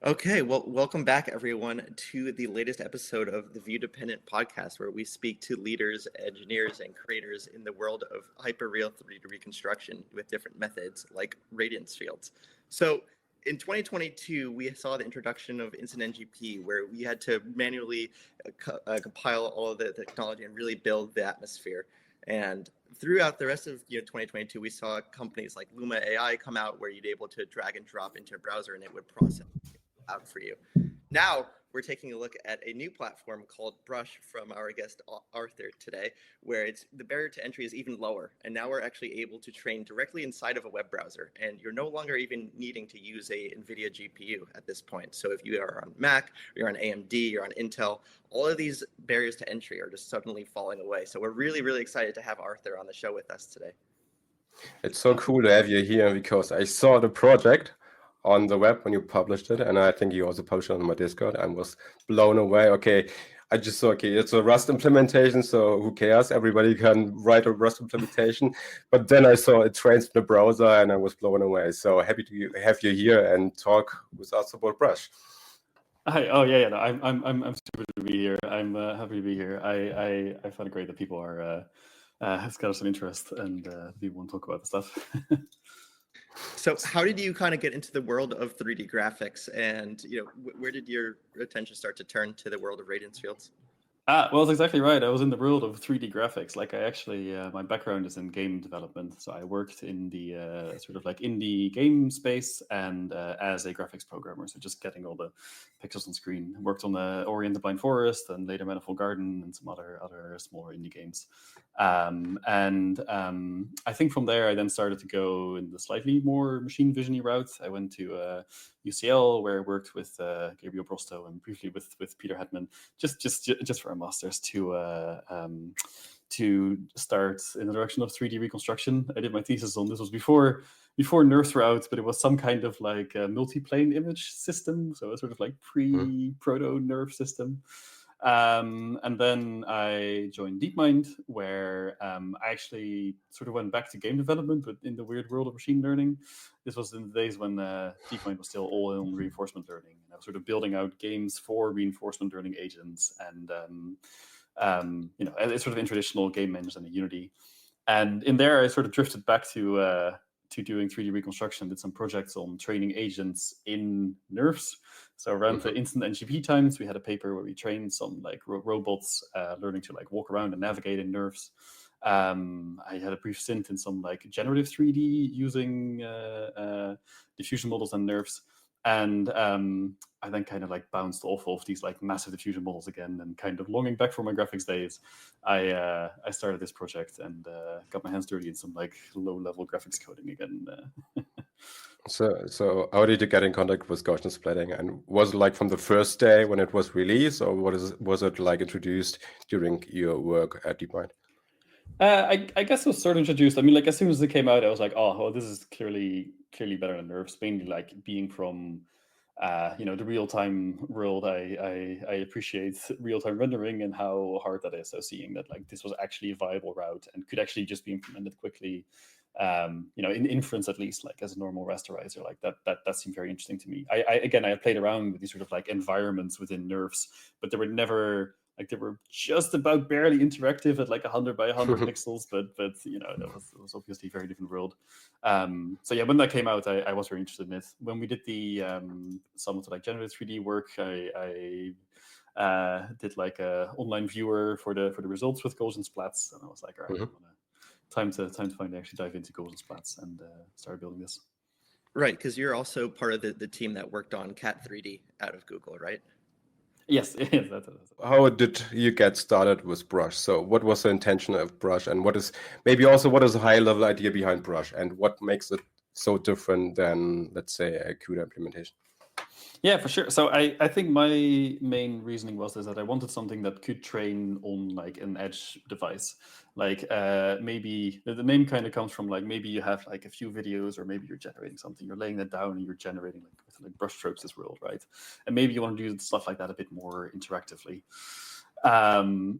Okay, well, welcome back, everyone, to the latest episode of the View Dependent podcast, where we speak to leaders, engineers, and creators in the world of hyperreal 3D reconstruction with different methods like radiance fields. So, in 2022, we saw the introduction of Instant NGP, where we had to manually compile all of the technology and really build the atmosphere. And throughout the rest of 2022, we saw companies like Luma AI come out, where you'd be able to drag and drop into a browser, and it would process out for you. Now we're taking a look at a new platform called Brush from our guest Arthur today, where the barrier to entry is even lower. And now we're actually able to train directly inside of a web browser. And you're no longer even needing to use a NVIDIA GPU at this point. So if you are on Mac, you're on AMD, you're on Intel, all of these barriers to entry are just suddenly falling away. So we're really, really excited to have Arthur on the show with us today. It's so cool to have you here because I saw the project on the web when you published it, and I think you also posted it on my Discord. I was blown away. Okay, I just saw, okay, it's a Rust implementation, so who cares? Everybody can write a Rust implementation. But then I saw it trains in the browser, and I was blown away. So happy to have you here and talk with us about Brush. Hi. Oh yeah. No, I'm super to be here. I'm happy to be here. I find it great that people are has got some interest and people want to talk about the stuff. So how did you kind of get into the world of 3D graphics, and where did your attention start to turn to the world of radiance fields? Well, that's exactly right. I was in the world of 3D graphics. Like I actually, my background is in game development. So I worked in the sort of like indie game space and as a graphics programmer. So just getting all the pixels on screen. Worked on the Ori and the Blind Forest and later Manifold Garden and some other smaller indie games. I think from there, I then started to go in the slightly more machine vision-y route. I went to UCL where I worked with Gabriel Brosto and briefly with Peter Hetman, just for a master's to start in the direction of 3D reconstruction. I did my thesis on this was before nerfs were out, but it was some kind of like a multi-plane image system, so a sort of like proto nerf system. And then I joined DeepMind, where I actually sort of went back to game development, but in the weird world of machine learning. This was in the days when DeepMind was still all in reinforcement learning. And I was sort of building out games for reinforcement learning agents and, it's sort of in traditional game engine and Unity. And in there, I sort of drifted back to doing 3D reconstruction, did some projects on training agents in nerfs. So around the instant NGP times, we had a paper where we trained some like robots learning to like walk around and navigate in nerfs. I had a brief stint in some like generative 3D using diffusion models and nerfs. And I then kind of like bounced off of these like massive diffusion models again, and kind of longing back for my graphics days, I started this project and got my hands dirty in some like low-level graphics coding again. So how did you get in contact with Gaussian Splatting? And was it like from the first day when it was released, or was it like introduced during your work at DeepMind? I guess it was sort of introduced. I mean, like as soon as it came out, I was like, oh, well, this is clearly better than nerfs. Mainly like being from the real-time world. I appreciate real-time rendering and how hard that is. So seeing that like this was actually a viable route and could actually just be implemented quickly, in inference at least, like as a normal rasterizer, like that seemed very interesting to me. I played around with these sort of like environments within nerfs, but they were never like they were just about barely interactive at like 100 by 100 pixels, but that was obviously a very different world. So yeah, when that came out, I was very interested in it. When we did the some of the like generative 3D work, I did like a online viewer for the results with Gaussian Splats, and I was like, all right, time to finally actually dive into Gaussian Splats and start building this. Right, because you're also part of the team that worked on Cat 3D out of Google, right? Yes. How did you get started with Brush? So what was the intention of Brush, and what is a high-level idea behind Brush, and what makes it so different than, let's say, a Cuda implementation? Yeah, for sure. So I think my main reasoning was that I wanted something that could train on like an edge device. Like maybe the name kind of comes from like maybe you have like a few videos, or maybe you're generating something, you're laying that down and you're generating like brush strokes this world, right? And maybe you want to do stuff like that a bit more interactively. Having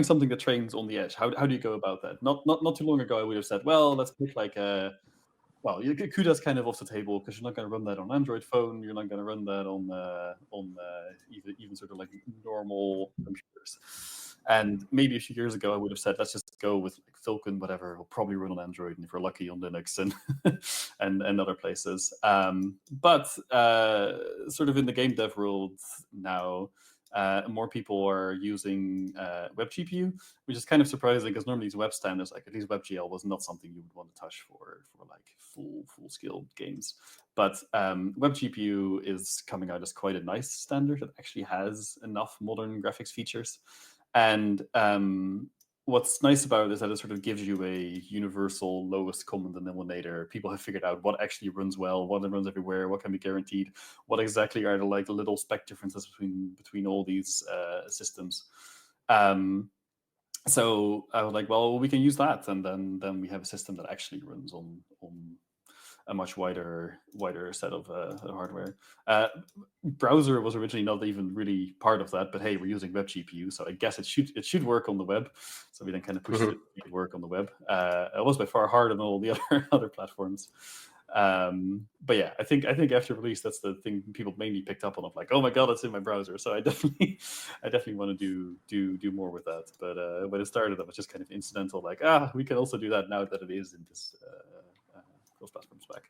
something that trains on the edge, how do you go about that? Not too long ago, I would have said, well, let's pick like a well, Cuda's kind of off the table because you're not going to run that on Android phone. You're not going to run that on even sort of like normal computers. And maybe a few years ago, I would have said, let's just go with like Falcon, whatever. It'll probably run on Android, and if we're lucky, on Linux and and other places. But sort of in the game dev world now, more people are using web GPU, which is kind of surprising because normally these web standards, like at least WebGL, was not something you would want to touch for like full scale games. But web GPU is coming out as quite a nice standard that actually has enough modern graphics features. And what's nice about it is that it sort of gives you a universal lowest common denominator. People have figured out what actually runs well, what runs everywhere, what can be guaranteed, what exactly are the like little spec differences between all these systems. So I was like, well, we can use that, and then we have a system that actually runs on a much wider set of hardware. Browser was originally not even really part of that, but hey, we're using web GPU, so I guess it should work on the web. So we then kind of pushed it to work on the web. It was by far harder than all the other platforms. But yeah, I think after release, that's the thing people mainly picked up on. Of like, oh my god, it's in my browser. So I definitely want to do more with that. But when it started, that was just kind of incidental. Like, we can also do that now that it is in this cross-platform spec.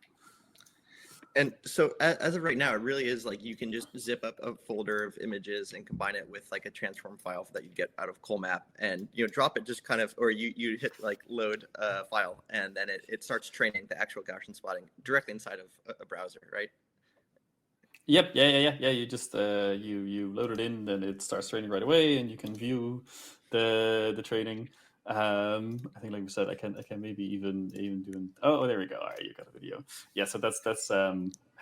And so as of right now, it really is like you can just zip up a folder of images and combine it with like a transform file that you get out of Colmap, and drop it just kind of, or you hit like load file, and then it starts training the actual Gaussian splatting directly inside of a browser, right? Yep. Yeah. You just you load it in, then it starts training right away, and you can view the training. I think, like we said, I can maybe even do. Oh, there we go. All right, you got a video. Yeah. So that's. I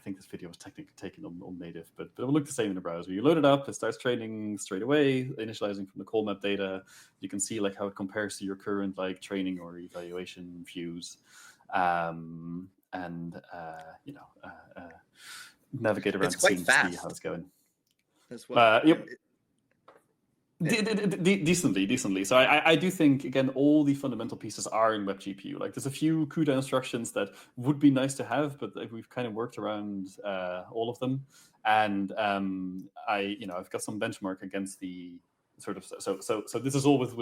think this video was technically taken on native, but it will look the same in the browser. You load it up, it starts training straight away, initializing from the Colmap data. You can see like how it compares to your current like training or evaluation views, navigate around It's the quite scene fast to see how it's going. as well. Yep. Decently. So I do think, again, all the fundamental pieces are in web GPU. Like there's a few CUDA instructions that would be nice to have, but we've kind of worked around all of them. And I've got some benchmark against the sort of so this is all with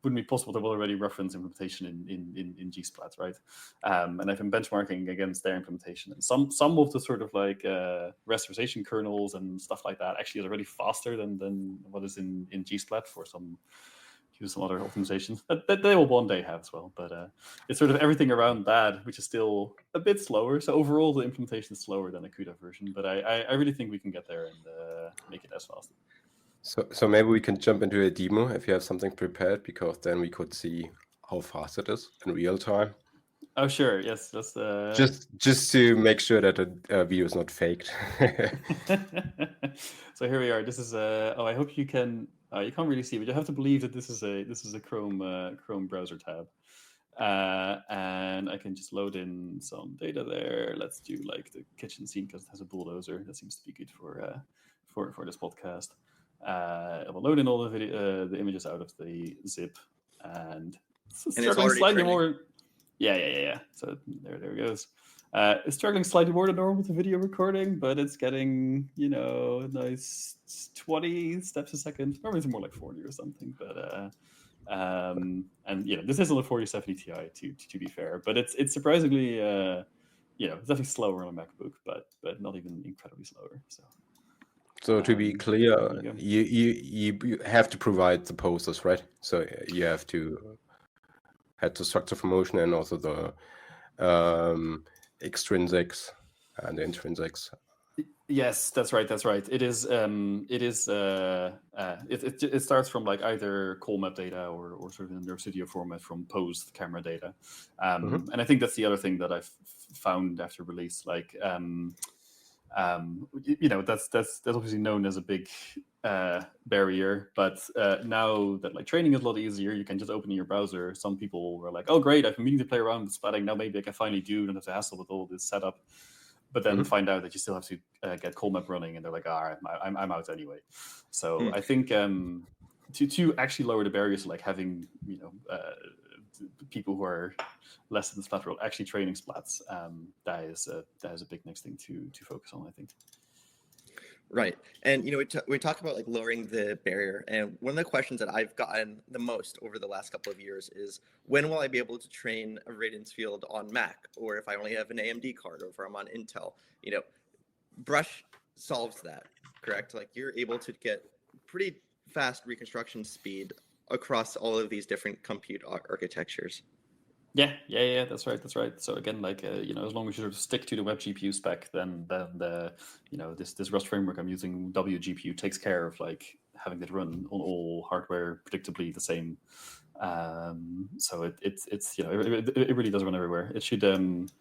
wouldn't be possible to already reference implementation in G-Splats, right? And I've been benchmarking against their implementation, and some of the sort of like rasterization kernels and stuff like that actually is already faster than what is in G-Splat for some other optimizations that they will one day have as well. But it's sort of everything around that, which is still a bit slower. So overall, the implementation is slower than a CUDA version, but I really think we can get there and make it as fast. So maybe we can jump into a demo if you have something prepared, because then we could see how fast it is in real time. Oh sure, yes, that's just to make sure that the video is not faked. So here we are. This is I hope you can. You can't really see, but you have to believe that this is a Chrome browser tab, and I can just load in some data there. Let's do like the kitchen scene because it has a bulldozer. That seems to be good for this podcast. I will load in all the images out of the zip, and it's struggling slightly more. Yeah. So there it goes. It's struggling slightly more than normal with the video recording, but it's getting a nice 20 steps a second. Normally it's more like 40 or something, but this is on the 4070 Ti to be fair, but it's surprisingly it's definitely slower on a MacBook, but not even incredibly slower. So to be clear, you have to provide the posters, right? So you have to have the structure for motion and also the extrinsics and the intrinsics. Yes, that's right. It is. It starts from like either Colmap data or sort of in Nerve Studio format from posed camera data, and I think that's the other thing that I've found after release. Like, that's obviously known as a big barrier, but now that like training is a lot easier, you can just open in your browser. Some people were like, "Oh, great! I've been meaning to play around with splatting. Now maybe I can finally don't have to hassle with all this setup." But then find out that you still have to get Colmap running, and they're like, "All right, I'm out anyway." So I think to actually lower the barriers, like having people who are less in the Splat world actually training Splats, that is a big next thing to focus on, I think. Right. And, we talk about like lowering the barrier. And one of the questions that I've gotten the most over the last couple of years is, when will I be able to train a radiance field on Mac? Or if I only have an AMD card, or if I'm on Intel, Brush solves that, correct? Like, you're able to get pretty fast reconstruction speed across all of these different compute architectures. Yeah, that's right. So again, like as long as you sort of stick to the web GPU spec, then the this Rust framework I'm using, WGPU, takes care of like having it run on all hardware predictably the same. So it really does run everywhere. It should AMD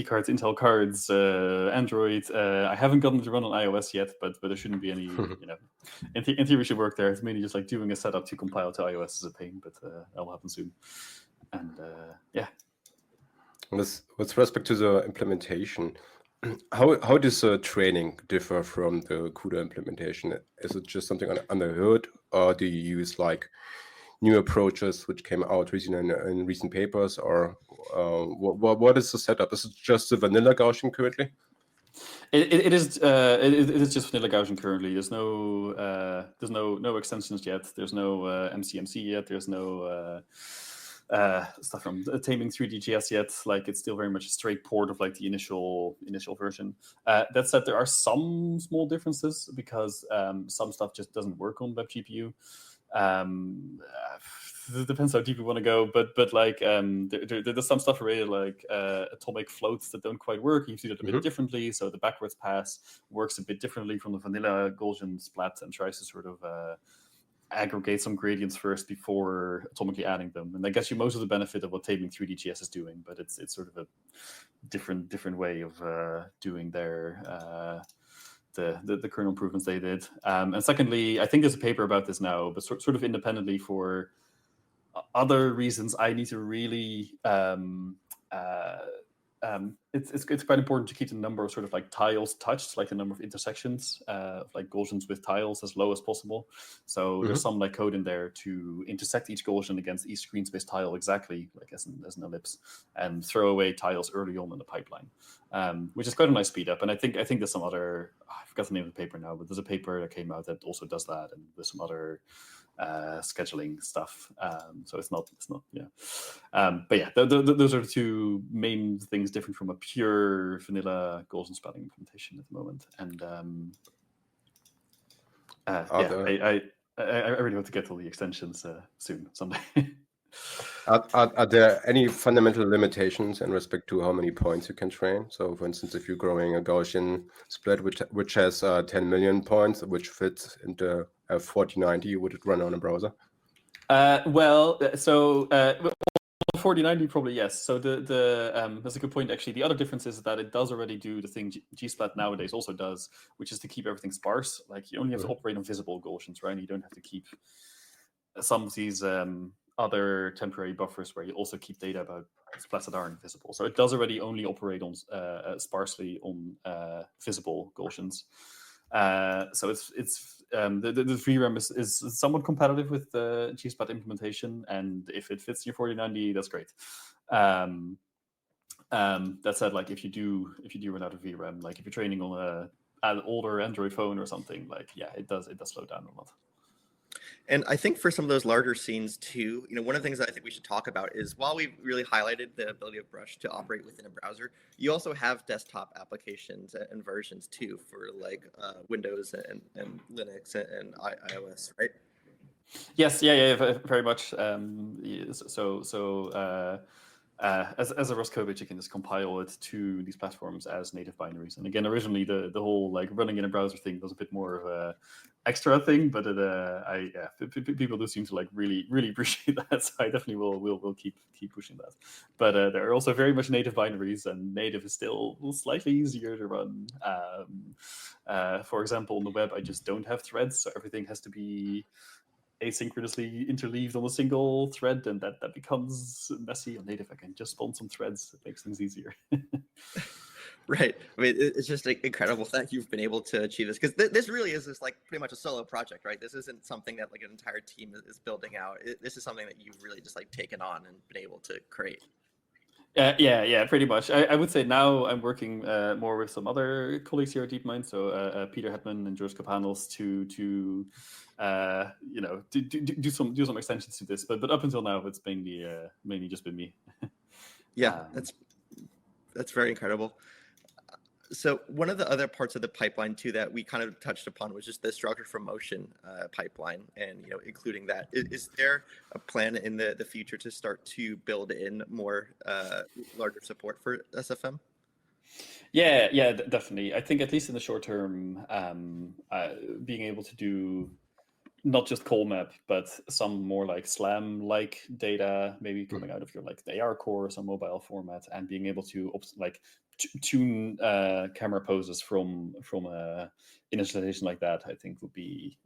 cards, Intel cards, Android. I haven't gotten it to run on iOS yet, but there shouldn't be any. In theory, should work there. It's mainly just like doing a setup to compile to iOS is a pain, but that will happen soon. And With respect to the implementation, how does training differ from the CUDA implementation? Is it just something on the hood, or do you use like new approaches which came out recently in recent papers, or what is the setup? Is it just the vanilla Gaussian currently? It is just vanilla Gaussian currently. There's no extensions yet. There's no MCMC yet. There's no stuff from taming 3DGS yet. Like, it's still very much a straight port of like the initial version. That said, there are some small differences because some stuff just doesn't work on web GPU. It depends how deep you want to go, but like there's some stuff related like atomic floats that don't quite work. You see that a bit differently, so the backwards pass works a bit differently from the vanilla Gaussian splat and tries to sort of aggregate some gradients first before atomically adding them, and that gets you most of the benefit of what taming 3DGS is doing, but it's sort of a different way of doing their the kernel improvements they did. And secondly, I think there's a paper about this now, but sort of independently for other reasons. I need to really it's quite important to keep the number of sort of like tiles touched, like the number of intersections of like Gaussians with tiles, as low as possible. So there's some like code in there to intersect each Gaussian against each screen space tile exactly, like as an ellipse, and throw away tiles early on in the pipeline, which is quite a nice speed up. And I think there's some other, I forgot the name of the paper now, but there's a paper that came out that also does that, and there's some other scheduling stuff. So it's not but yeah, those are the two main things different from a pure vanilla Gaussian splatting implementation at the moment. And I really want to get to the extensions soon, someday. Are there any fundamental limitations in respect to how many points you can train? So, for instance, if you're growing a Gaussian split which has 10 million points, which fits into a 4090, would it run on a browser? 4090 probably yes. So that's a good point actually. The other difference is that it does already do the thing Gsplat nowadays also does, which is to keep everything sparse. Like, you only have to operate on visible Gaussians, right? And you don't have to keep some of these other temporary buffers where you also keep data about splats that aren't visible. So it does already only operate on sparsely on visible Gaussians. So it's the VRAM is somewhat competitive with the Gsplat implementation, and if it fits your 4090, that's great. That said, like if you do run out of VRAM, like if you're training on an older Android phone or something, like it does slow down a lot. And I think for some of those larger scenes too, one of the things that I think we should talk about is, while we've really highlighted the ability of Brush to operate within a browser, you also have desktop applications and versions too for like Windows and Linux and iOS, right? Yes, yeah, very much. As a Rust code base, you can just compile it to these platforms as native binaries. And again, originally the whole like running in a browser thing was a bit more of a extra thing, but people do seem to like really appreciate that. So I definitely will keep pushing that. But there are also very much native binaries, and native is still slightly easier to run. For example, on the web, I just don't have threads, so everything has to be asynchronously interleaved on a single thread, and that becomes messy. On native, I can just spawn some threads. It makes things easier. Right. I mean, it's just like, incredible that you've been able to achieve this, because this really is just like pretty much a solo project, right? This isn't something that like an entire team is building out. This is something that you've really just like taken on and been able to create. Yeah, pretty much. I would say now I'm working more with some other colleagues here at DeepMind, so Peter Hetman and George Kapanos to do some extensions to this. But up until now, it's mainly just been me. Yeah, that's very incredible. So one of the other parts of the pipeline too that we kind of touched upon was just the structure for motion pipeline, and including that. Is there a plan in the future to start to build in more larger support for SFM? Yeah, definitely. I think at least in the short term, being able to do not just call map, but some more like SLAM-like data, maybe coming out of your like the AR core or some mobile format, and being able to tune camera poses from initialization like that, I think would be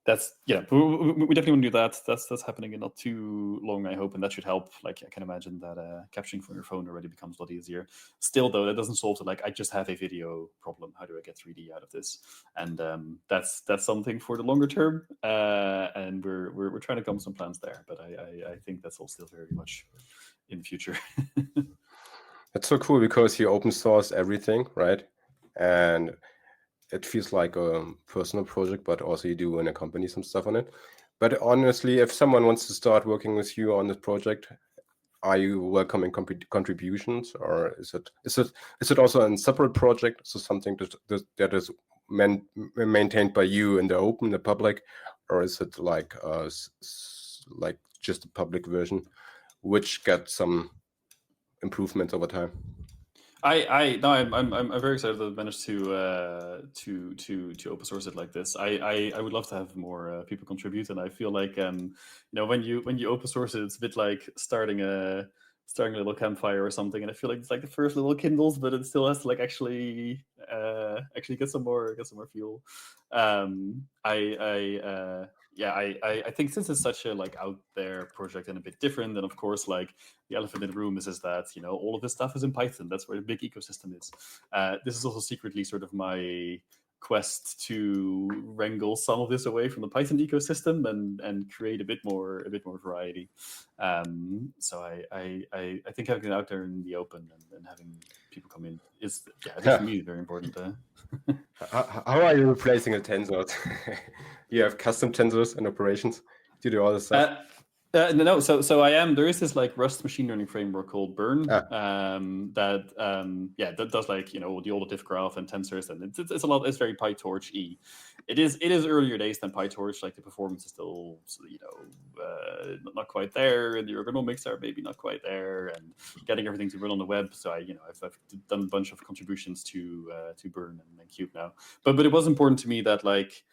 that's we definitely want to do that. That's happening in not too long, I hope, and that should help. Like I can imagine that capturing from your phone already becomes a lot easier. Still, though, that doesn't solve it. Like I just have a video problem. How do I get 3D out of this? And that's something for the longer term. And we're trying to come with some plans there. But I think that's all still very much in the future. It's so cool because you open source everything, right? And it feels like a personal project, but also you do in a company some stuff on it. But honestly, if someone wants to start working with you on this project, are you welcoming contributions, or is it also a separate project, so something that is maintained by you in the open, the public, or is it like just a public version, which gets some improvements over time? I'm very excited that I managed to open source it like this. I would love to have more people contribute, and I feel like when you open source it, it's a bit like starting a little campfire or something, and I feel like it's like the first little Kindles, but it still has to like actually get some more fuel. I think since it's such a like out there project and a bit different, then of course like the elephant in the room is that all of this stuff is in Python. That's where the big ecosystem is. This is also secretly sort of my quest to wrangle some of this away from the Python ecosystem and create a bit more variety. So I think having it out there in the open and having people come in is for me very important. How are you replacing the tensors? You have custom tensors and operations to do all this stuff? No, so I am. There is this like Rust machine learning framework called Burn that does like the older diff graph and tensors, and it's a lot. It's very PyTorch-y. It is earlier days than PyTorch. Like the performance is still not quite there, and the ergonomics are maybe not quite there, and getting everything to run on the web. So I've done a bunch of contributions to Burn and Cube now, but it was important to me that like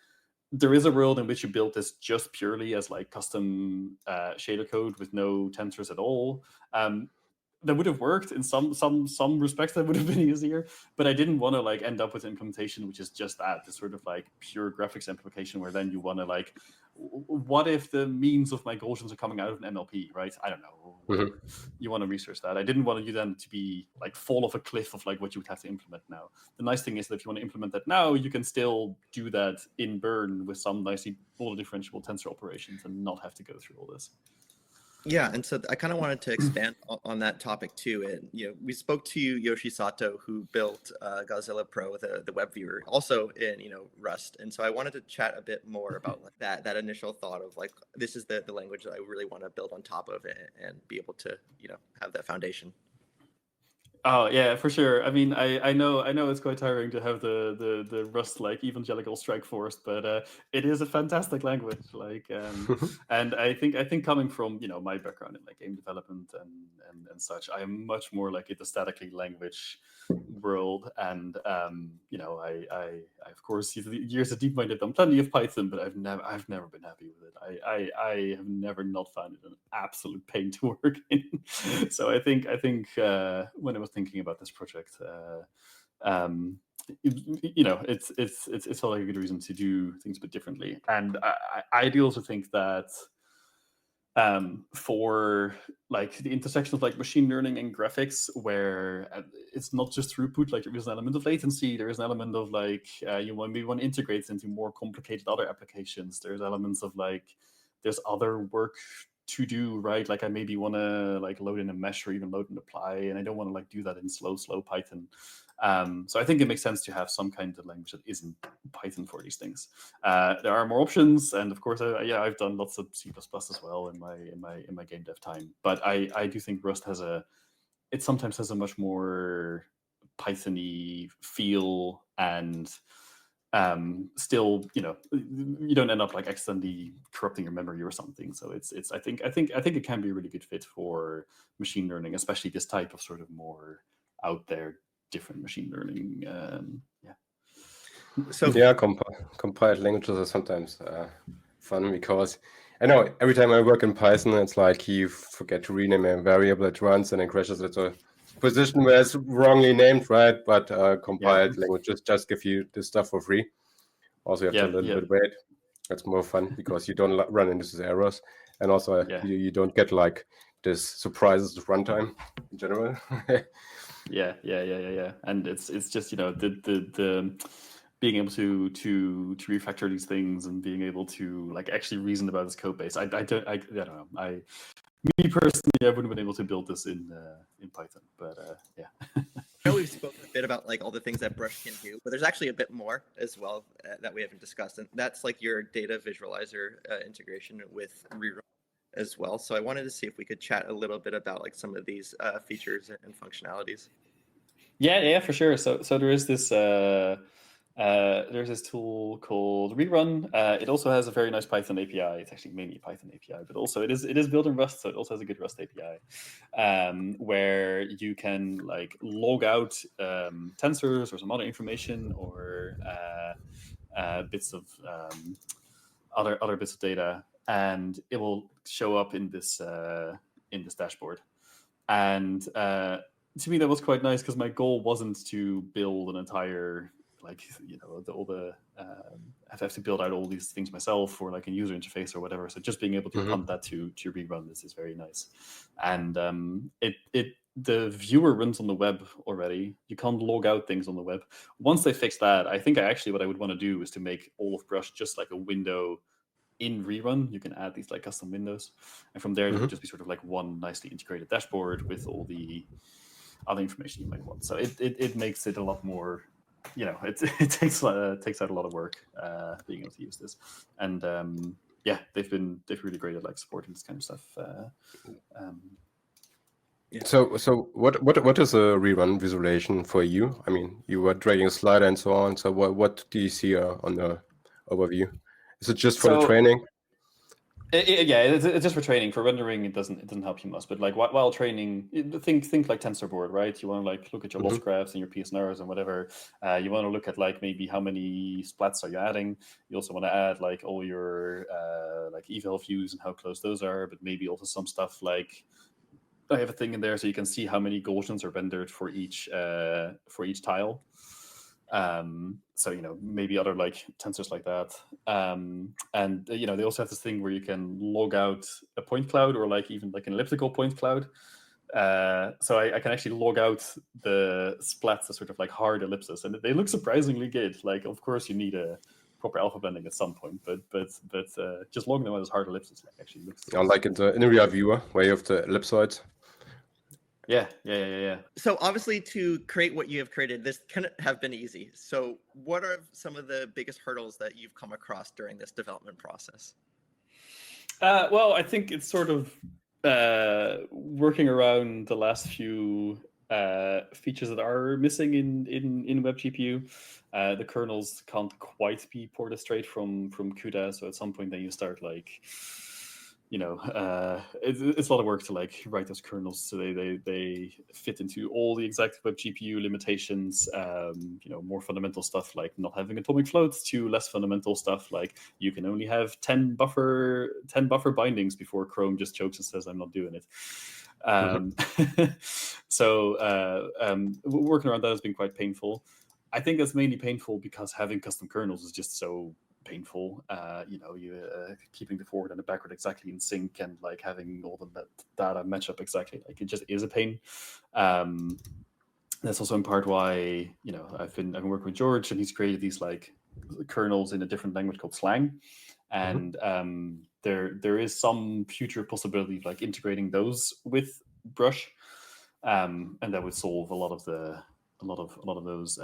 there is a world in which you build this just purely as like custom shader code with no tensors at all. That would have worked in some respects. That would have been easier, but I didn't want to like end up with an implementation which is just this sort of like pure graphics implementation where then you want to like, what if the means of my Gaussians are coming out of an MLP, right? I don't know. Whatever. You want to research that. I didn't want you then to be like fall off a cliff of like what you would have to implement now. The nice thing is that if you want to implement that now, you can still do that in Burn with some nicely all differentiable tensor operations and not have to go through all this. Yeah, and so I kind of wanted to expand on that topic too. And we spoke to Yoshi Sato, who built Godzilla Pro, the web viewer, also in Rust. And so I wanted to chat a bit more about like that initial thought of like this is the language that I really want to build on top of and be able to have that foundation. Oh yeah, for sure. I mean, I know it's quite tiring to have the Rust like evangelical strike force, but it is a fantastic language. Like, and I think coming from my background in like game development and such, I am much more like the statically language world. And I of course years of DeepMind have done plenty of Python, but I've never been happy with it. I have never not found it an absolute pain to work in. So I think when I was thinking about this project, it's all like a good reason to do things a bit differently. And I do also think that for like the intersection of like machine learning and graphics, where it's not just throughput. Like there is an element of latency, there is an element of like we want to integrate into more complicated other applications. There's elements of like there's other work to do, right? Like I maybe want to like load in a mesh or even load and apply, and I don't want to like do that in slow Python. So I think it makes sense to have some kind of language that isn't Python for these things. There are more options, and of course, I've done lots of C++ as well in my game dev time. But I do think Rust sometimes has a much more Python-y feel, and still, you don't end up like accidentally corrupting your memory or something. So I think it can be a really good fit for machine learning, especially this type of sort of more out there different machine learning. So yeah, compiled languages are sometimes fun, because I know every time I work in Python, it's like you forget to rename a variable at once and it crashes at a position where it's wrongly named, right? But compiled languages just give you this stuff for free. Also, you have to a little bit wait. That's more fun because you don't run into these errors, and also you don't get like this surprises of runtime in general. Yeah. And it's just the being able to refactor these things and being able to like actually reason about this code base. I don't know. Me personally, I wouldn't have been able to build this in Python, but yeah. I know we've spoken a bit about like all the things that Brush can do, but there's actually a bit more as well that we haven't discussed, and that's like your data visualizer integration with Rerun as well. So I wanted to see if we could chat a little bit about like some of these features and functionalities. Yeah, for sure. So there is this there's this tool called Rerun. It also has a very nice Python API. It's actually mainly a Python API, but also it is built in Rust, so it also has a good Rust API, where you can like log out tensors or some other information, or bits of other bits of data, and it will show up in this dashboard. And to me, that was quite nice, because my goal wasn't to build an entire have to build out all these things myself, or like a user interface or whatever. So just being able to punt that to Rerun this is very nice. And the viewer runs on the web already. You can't log out things on the web. Once they fix that, I think what I would want to do is to make all of Brush just like a window in Rerun. You can add these like custom windows, and from there it would just be sort of like one nicely integrated dashboard with all the other information you might want. So it makes it a lot more, it takes out a lot of work being able to use this. And they've really great at like supporting this kind of stuff. So what is a Rerun visualization for you? I mean, you were dragging a slider and so on. So what do you see on the overview? Is it just for the training? It's just for training. For rendering, it doesn't help you much. But like while training, think like TensorBoard, right? You want to like look at your loss graphs and your PSNRs and whatever. You want to look at like maybe how many splats are you adding. You also want to add like all your like eval views and how close those are. But maybe also some stuff like I have a thing in there so you can see how many Gaussians are rendered for each tile. So maybe other like tensors like that, and they also have this thing where you can log out a point cloud, or like even like an elliptical point cloud. So I can actually log out the splats as sort of like hard ellipses, and they look surprisingly good. Like, of course, you need a proper alpha blending at some point, but just logging them out as hard ellipses actually looks. Like in the Area viewer where you have the ellipsoids. Yeah. So obviously, to create what you have created, this couldn't have been easy. So what are some of the biggest hurdles that you've come across during this development process? Well, I think it's sort of working around the last few features that are missing in WebGPU. The kernels can't quite be ported straight from Cuda, so at some point then you start like, it's a lot of work to like write those kernels so they fit into all the exact WebGPU limitations. More fundamental stuff like not having atomic floats, to less fundamental stuff like you can only have 10 buffer bindings before Chrome just chokes and says I'm not doing it. So working around that has been quite painful. I think that's mainly painful because having custom kernels is just so painful. Keeping the forward and the backward exactly in sync and like having all the data match up exactly, like it just is a pain. That's also in part why I've been working with George, and he's created these like kernels in a different language called Slang, and there is some future possibility of like integrating those with Brush, and that would solve a lot of those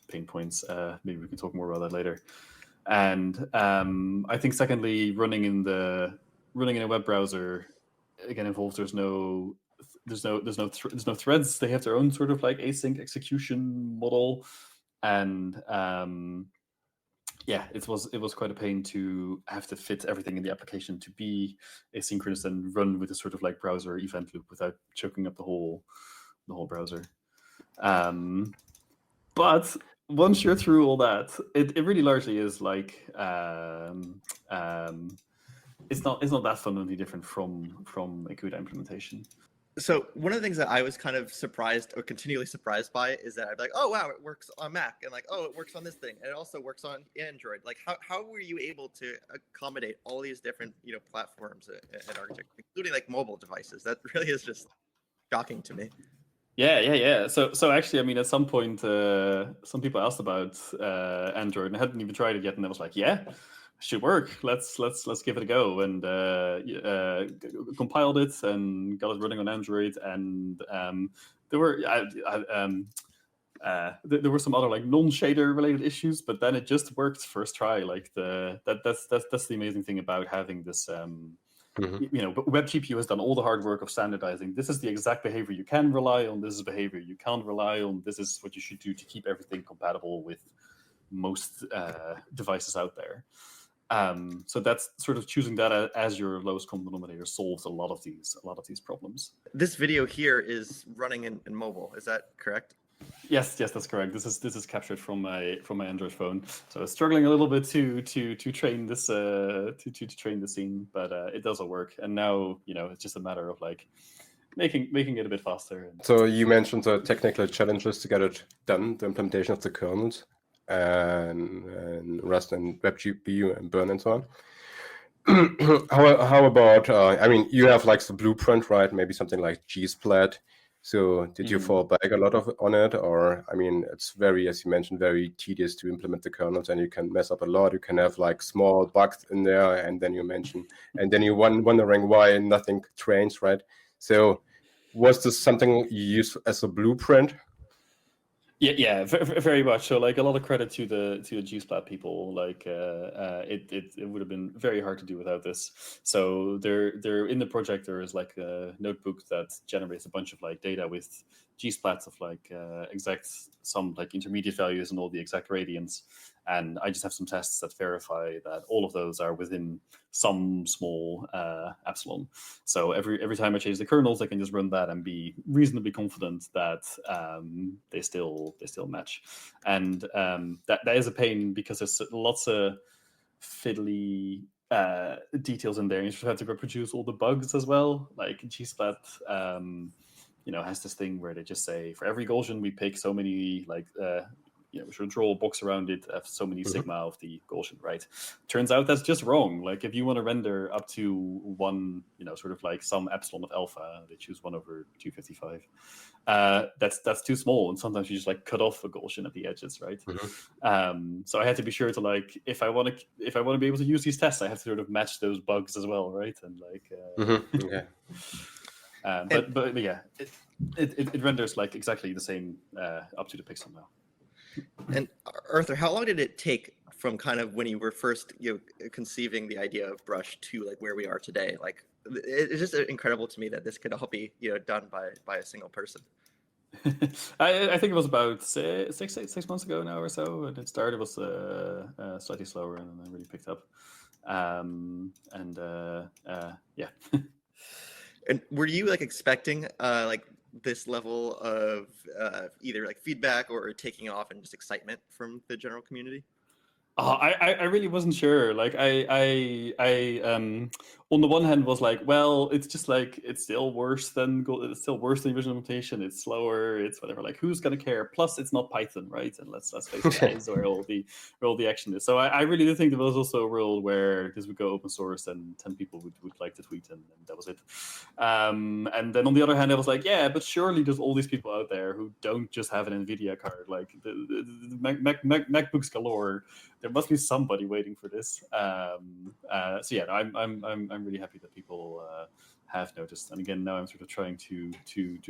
pain points. Maybe we can talk more about that later. And I think secondly, running in a web browser again involves there's no threads. They have their own sort of like async execution model, and it was quite a pain to have to fit everything in the application to be asynchronous and run with a sort of like browser event loop without choking up the whole browser. But once you're through all that, it really largely is like it's not that fundamentally different from a Cuda implementation. So one of the things that I was kind of surprised or continually surprised by is that I'd be like, oh wow, it works on Mac, and like, oh, it works on this thing, and it also works on Android. Like, how were you able to accommodate all these different platforms and architecture, including like mobile devices? That really is just shocking to me. Yeah. So actually, I mean, at some point, some people asked about Android, and I hadn't even tried it yet, and I was like, yeah, should work. Let's give it a go, and compiled it and got it running on Android, and there were there were some other like non-shader related issues, but then it just worked first try. Like that's the amazing thing about having this. But WebGPU has done all the hard work of standardizing. This is the exact behavior you can rely on. This is behavior you can't rely on. This is what you should do to keep everything compatible with most devices out there. So that's sort of choosing that as your lowest common denominator solves a lot of these problems. This video here is running in mobile. Is that correct? Yes, that's correct. This is captured from my Android phone. So I was struggling a little bit to train this to train the scene, but it does all work. And now it's just a matter of like making it a bit faster. So you mentioned the technical challenges to get it done, the implementation of the kernels and Rust and WebGPU and Burn and so on. How about I mean, you have like the blueprint, right? Maybe something like Gsplat. So did you fall back a lot on it? Or, I mean, it's very, as you mentioned, very tedious to implement the kernels, and you can mess up a lot. You can have like small bugs in there, and then you're wondering why nothing trains, right? So was this something you use as a blueprint? Yeah, very much. So, like, a lot of credit to the Gsplat people. Like, it would have been very hard to do without this. So, they're in the project. There is like a notebook that generates a bunch of like data with Gsplats of like some like intermediate values and all the exact gradients. And I just have some tests that verify that all of those are within some small epsilon. So every time I change the kernels, I can just run that and be reasonably confident that they still match. And that is a pain because there's lots of fiddly details in there. You just have to reproduce all the bugs as well. Like Gsplat, has this thing where they just say for every Gaussian we pick so many like. We should draw a box around it, have so many sigma of the Gaussian, right? Turns out that's just wrong. Like if you want to render up to one, sort of like some epsilon of alpha, they choose 1/255. That's too small, and sometimes you just like cut off a Gaussian at the edges, right? So I had to be sure to like if I want to be able to use these tests, I have to sort of match those bugs as well, right? And like, Okay. But yeah, it renders like exactly the same up to the pixel now. And Arthur, how long did it take from kind of when you were first conceiving the idea of Brush to like where we are today? Like it's just incredible to me that this could all be done by a single person. I think it was about 6 months ago now or so, and it started was slightly slower and then really picked up. Yeah. And were you like expecting like this level of either like feedback or taking off and just excitement from the general community? I really wasn't sure. Like on the one hand was like, well, it's just like it's still worse than the original implementation. It's slower. It's whatever. Like, who's gonna care? Plus, it's not Python, right? And let's face it, that is where all the action is. So I really do think there was also a world where this would go open source and 10 people would like to tweet, and that was it. And then on the other hand, I was like, yeah, but surely there's all these people out there who don't just have an NVIDIA card, like the MacBooks galore. There must be somebody waiting for this. So yeah, I'm really happy that people have noticed. And again, now I'm sort of trying to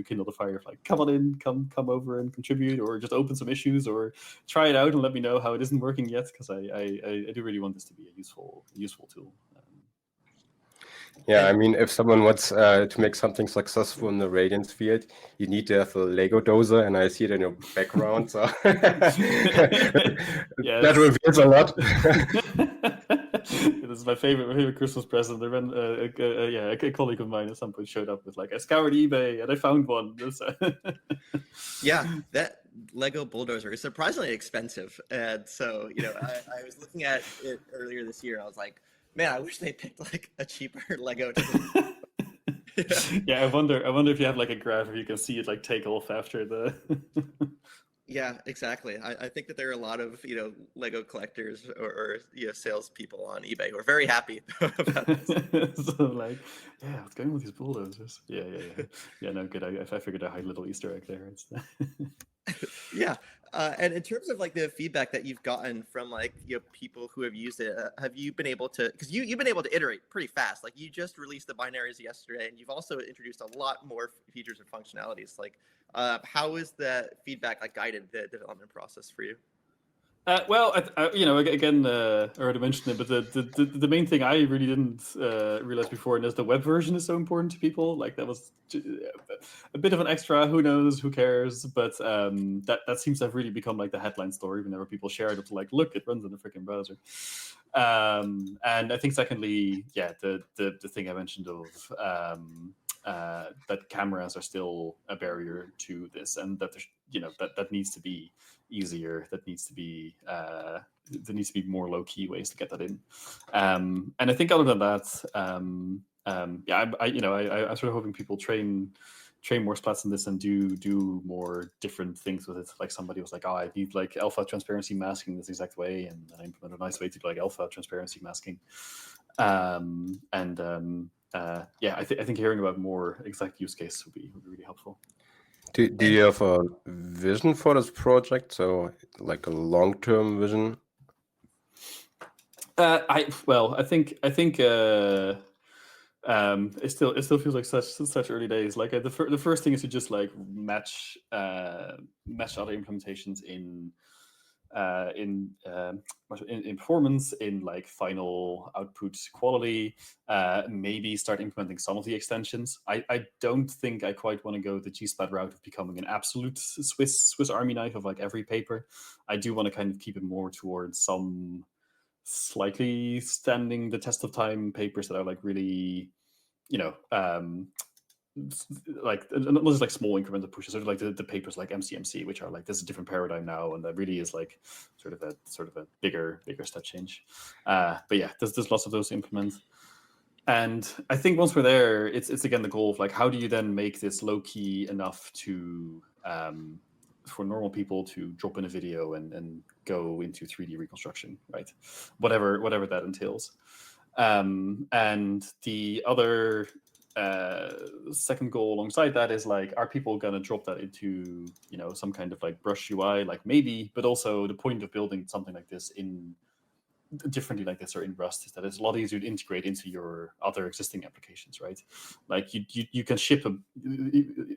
kindle the fire of like, come on in, come over and contribute, or just open some issues, or try it out and let me know how it isn't working yet, because I do really want this to be a useful tool. Yeah, I mean, if someone wants to make something successful in the radiance field, you need to have a Lego dozer, and I see it in your background, so that reveals a lot. This is my favorite Christmas present. A colleague of mine at some point showed up with like, I scoured eBay and I found one. Yeah, that Lego bulldozer is surprisingly expensive, and so I was looking at it earlier this year. And I was like, man, I wish they picked like a cheaper Lego. Yeah, I wonder if you have like a graph where you can see it like take off after the. Yeah, exactly. I think that there are a lot of Lego collectors or salespeople on eBay who are very happy about this. So like, yeah, what's going on with these bulldozers? Yeah. No, good. I figured out a little Easter egg there. Yeah, and in terms of like the feedback that you've gotten from like people who have used it, have you been able to? Because you've been able to iterate pretty fast. Like you just released the binaries yesterday, and you've also introduced a lot more features and functionalities. Like, how is the feedback like guided the development process for you? Well, again, I already mentioned it, but the main thing I really didn't realize before, and is the web version is so important to people. Like that was a bit of an extra. Who knows? Who cares? But that seems to have really become like the headline story whenever people share it. It's like, look, it runs in a freaking browser. And I think secondly, yeah, the thing I mentioned of that cameras are still a barrier to this, and that there's that needs to be easier. That needs to be there needs to be more low key ways to get that in. And I think other than that, I'm sort of hoping people train more splats in this and do more different things with it. Like somebody was like, oh, I need like alpha transparency masking this exact way, and I implemented a nice way to do like alpha transparency masking. I think hearing about more exact use case would be really helpful. Do you have a vision for this project? So like a long-term vision? I think it still feels like such early days. Like the first thing is to just like match other implementations in performance, in like final output quality. Maybe start implementing some of the extensions. I don't think I quite want to go the gsplat route of becoming an absolute Swiss Army knife of like every paper. I do want to kind of keep it more towards some slightly standing the test of time papers that are like really like not just like small incremental pushes, sort of like the papers like MCMC, which are like, this is a different paradigm now, and that really is like sort of a bigger step change. But yeah, there's lots of those to implement. And I think once we're there, it's again the goal of like, how do you then make this low key enough to for normal people to drop in a video and go into 3D reconstruction, right? Whatever that entails. And the other second goal alongside that is like, are people going to drop that into some kind of like brush UI, like maybe, but also the point of building something like this in differently like this or in Rust is that it's a lot easier to integrate into your other existing applications, right? Like you can ship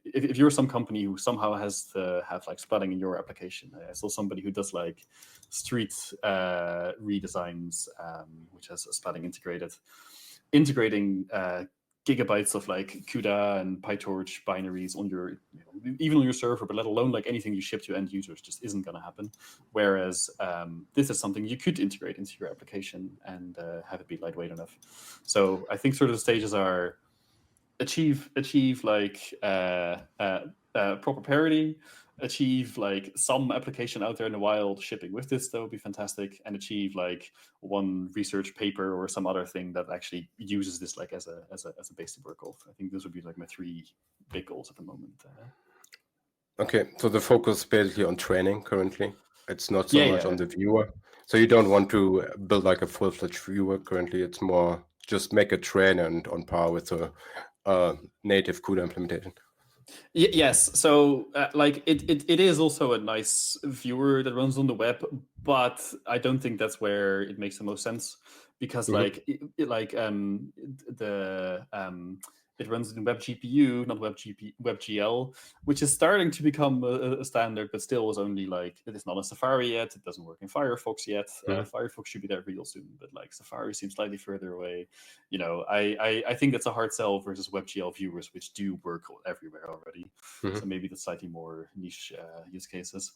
if you're some company who somehow has to have like splatting in your application. I saw somebody who does like street redesigns, which has splatting integrating gigabytes of like Cuda and PyTorch binaries on your, even on your server, but let alone like anything you ship to end users just isn't going to happen. Whereas this is something you could integrate into your application and have it be lightweight enough. So I think sort of the stages are achieve like proper parity, achieve like some application out there in the wild shipping with this, that would be fantastic, and achieve like one research paper or some other thing that actually uses this like as a base to work off. I think those would be like my 3 big goals at the moment. Okay, so the focus is basically on training currently. It's not so Yeah, much yeah. on the viewer. So you don't want to build like a full-fledged viewer currently. It's more just make a train and on par with a native CUDA implementation. Yes, so like it is also a nice viewer that runs on the web, but I don't think that's where it makes the most sense, because like it runs in WebGPU, not WebGL, which is starting to become a standard, but still is only like, it is not a Safari yet. It doesn't work in Firefox yet. Firefox should be there real soon, but like Safari seems slightly further away. You know, I think it's a hard sell versus WebGL viewers, which do work everywhere already. So maybe that's slightly more niche use cases.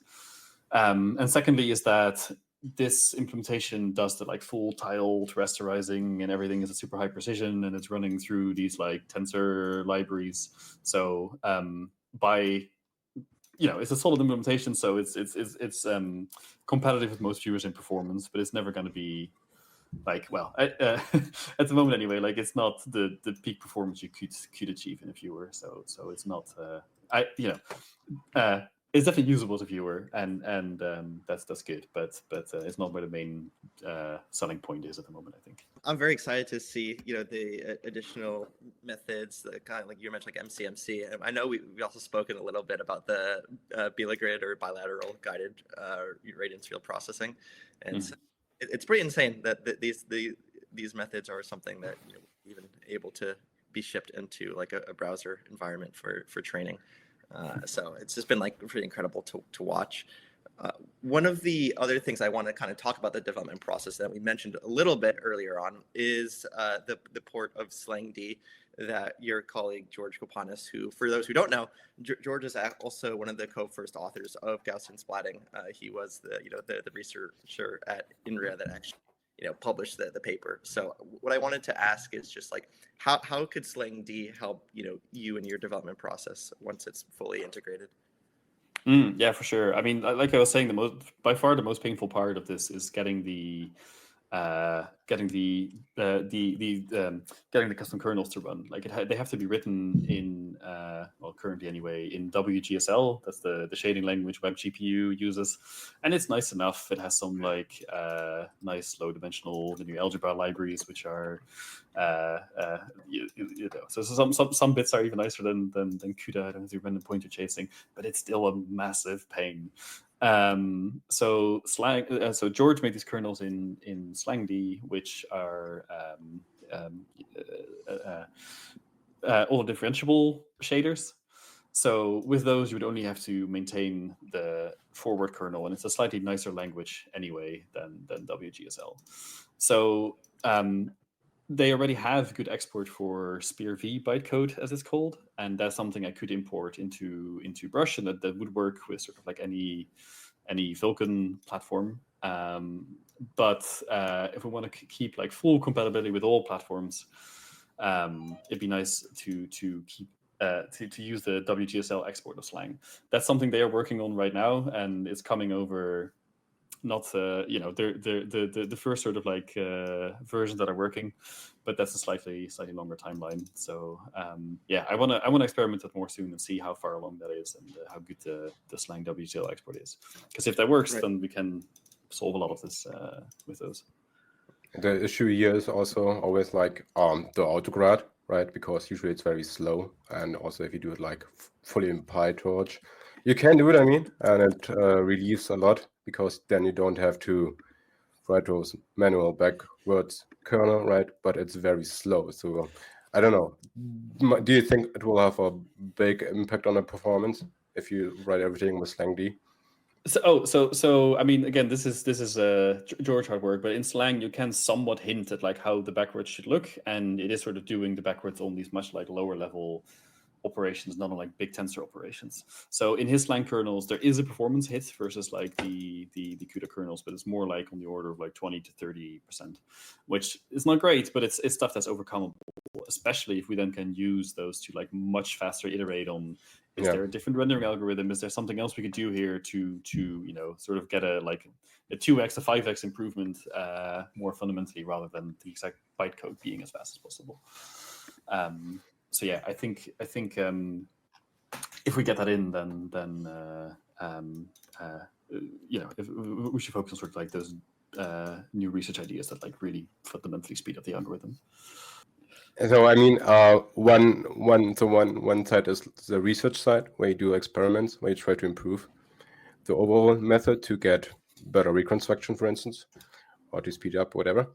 And secondly is that this implementation does the like full tile rasterizing, and everything is at super high precision, and it's running through these like tensor libraries. So it's a solid implementation, so it's competitive with most viewers in performance, but it's never going to be like, well, at the moment anyway, like it's not the peak performance you could achieve in a viewer. So it's not it's definitely usable as a viewer, and that's good, but it's not where the main selling point is at the moment, I think. I'm very excited to see, the additional methods, the kind of like you mentioned, like MCMC. I know we've also spoken a little bit about the bilagrid or bilateral guided radiance field processing, and so it's pretty insane that these methods are something that even able to be shipped into like a browser environment for training. So it's just been like pretty incredible to watch. One of the other things I want to kind of talk about the development process that we mentioned a little bit earlier on is the port of Slang D that your colleague George Kopanis, who, for those who don't know, George is also one of the co-first authors of Gaussian Splatting. He was the researcher at INRIA that actually published the paper. So what I wanted to ask is just like how could Slang D help you in your development process once it's fully integrated? Yeah, for sure. I mean, like I was saying, by far the most painful part of this is getting the custom kernels to run. Like they have to be written in currently anyway in WGSL. That's the shading language WebGPU uses, and it's nice enough. It has some like nice low dimensional linear algebra libraries, which are so some bits are even nicer than CUDA. I don't have to random pointer chasing, but it's still a massive pain. So George made these kernels in Slang D, which are all differentiable shaders. So with those, you would only have to maintain the forward kernel, and it's a slightly nicer language anyway than WGSL. So they already have good export for SPIR-V bytecode, as it's called, and that's something I could import into Brush, and that would work with sort of like any Vulkan platform. But if we want to keep like full compatibility with all platforms, it'd be nice to keep to use the WGSL export of Slang. That's something they are working on right now, and it's coming over. Not the first sort of like versions that are working, but that's a slightly longer timeline. So I want to experiment with more soon and see how far along that is, and how good the Slang WGL export is. Because if that works, then we can solve a lot of this with those. The issue here is also always like the autograd, right? Because usually it's very slow, and also if you do it like fully in PyTorch, you can do it, I mean, and it relieves a lot, because then you don't have to write those manual backwards kernel, right? But it's very slow. So I don't know. Do you think it will have a big impact on the performance if you write everything with Slang D? So I mean, again, this is George hard work, but in Slang you can somewhat hint at like how the backwards should look, and it is sort of doing the backwards on these much like lower level operations, not on like big tensor operations. So in his Slang kernels, there is a performance hit versus like the CUDA kernels, but it's more like on the order of like 20 to 30%, which is not great, but it's stuff that's overcomable, especially if we then can use those to like much faster iterate on Is there a different rendering algorithm? Is there something else we could do here to sort of get a 2x to 5x improvement more fundamentally, rather than the exact bytecode being as fast as possible? So yeah, I think if we get that in, then if we should focus on sort of like those new research ideas that like really fundamentally speed up the algorithm. So I mean, one side is the research side, where you do experiments, where you try to improve the overall method to get better reconstruction, for instance, or to speed up whatever.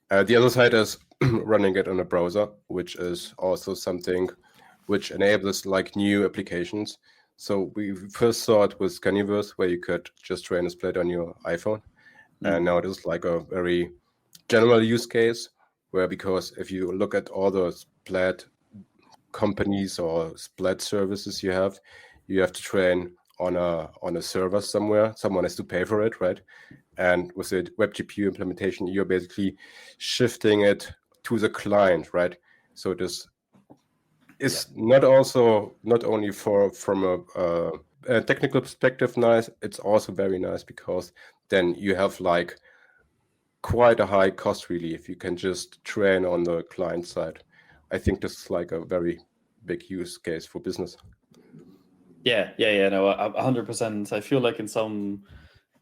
The other side is running it on a browser, which is also something which enables like new applications. So we first saw it with Canniverse, where you could just train a split on your iPhone, and now it is like a very general use case, where, because if you look at all the Splat companies or Splat services you have to train on a server somewhere. Someone has to pay for it, right? And with the web GPU implementation, you're basically shifting it to the client, right? So this is not only from a technical perspective nice, it's also very nice because then you have like quite a high cost relief. You can just train on the client side. I think this is like a very big use case for business. No, 100%. I feel like in some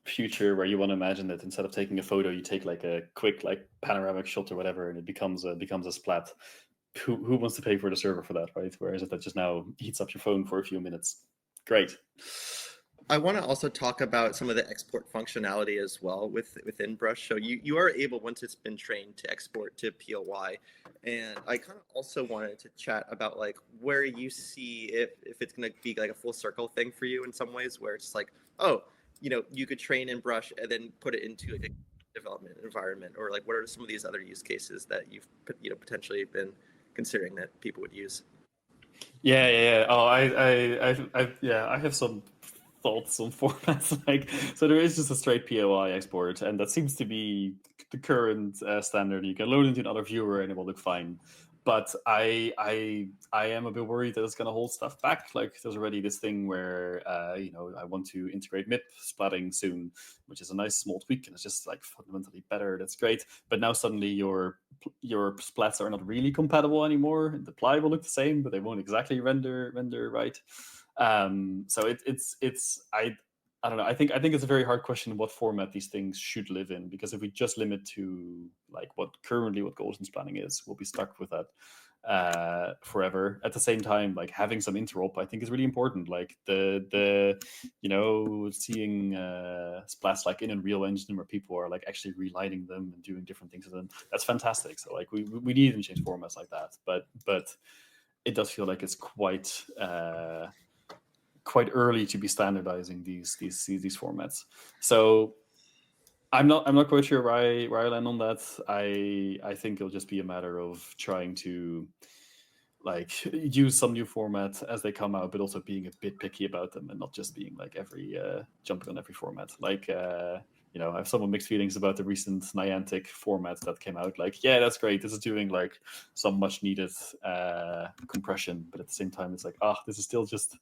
future where you want to imagine that instead of taking a photo, you take like a quick like panoramic shot or whatever, and it becomes a splat. Who wants to pay for the server for that, right? Whereas it that just now heats up your phone for a few minutes. Great. I want to also talk about some of the export functionality as well within Brush. So you are able, once it's been trained, to export to POY. And I kind of also wanted to chat about like where you see if it's going to be like a full circle thing for you in some ways, where it's like, oh, you could train in Brush and then put it into like a development environment, or like what are some of these other use cases that you've potentially been considering that people would use? Yeah. Oh, I have some thoughts on formats. Like, so there is just a straight POI export, and that seems to be the current standard. You can load into another viewer, and it will look fine. But I am a bit worried that it's going to hold stuff back. Like, there's already this thing where I want to integrate MIP splatting soon, which is a nice small tweak, and it's just like fundamentally better. That's great. But now suddenly your splats are not really compatible anymore. The ply will look the same, but they won't exactly render right. So I don't know. I think it's a very hard question what format these things should live in, because if we just limit to like what Gaussian Splatting is, we'll be stuck with that forever. At the same time, like having some interop, I think is really important. Like the seeing splats like in Unreal Engine where people are like actually relighting them and doing different things with them. That's fantastic. So like we need to change formats like that, but it does feel like it's quite early to be standardizing these formats. So I'm not quite sure where I land on that. I think it'll just be a matter of trying to like use some new formats as they come out, but also being a bit picky about them and not just being like every jumping on every format. Like I have somewhat mixed feelings about the recent Niantic formats that came out. Like, yeah, that's great. This is doing like some much needed compression, but at the same time, it's like, this is still just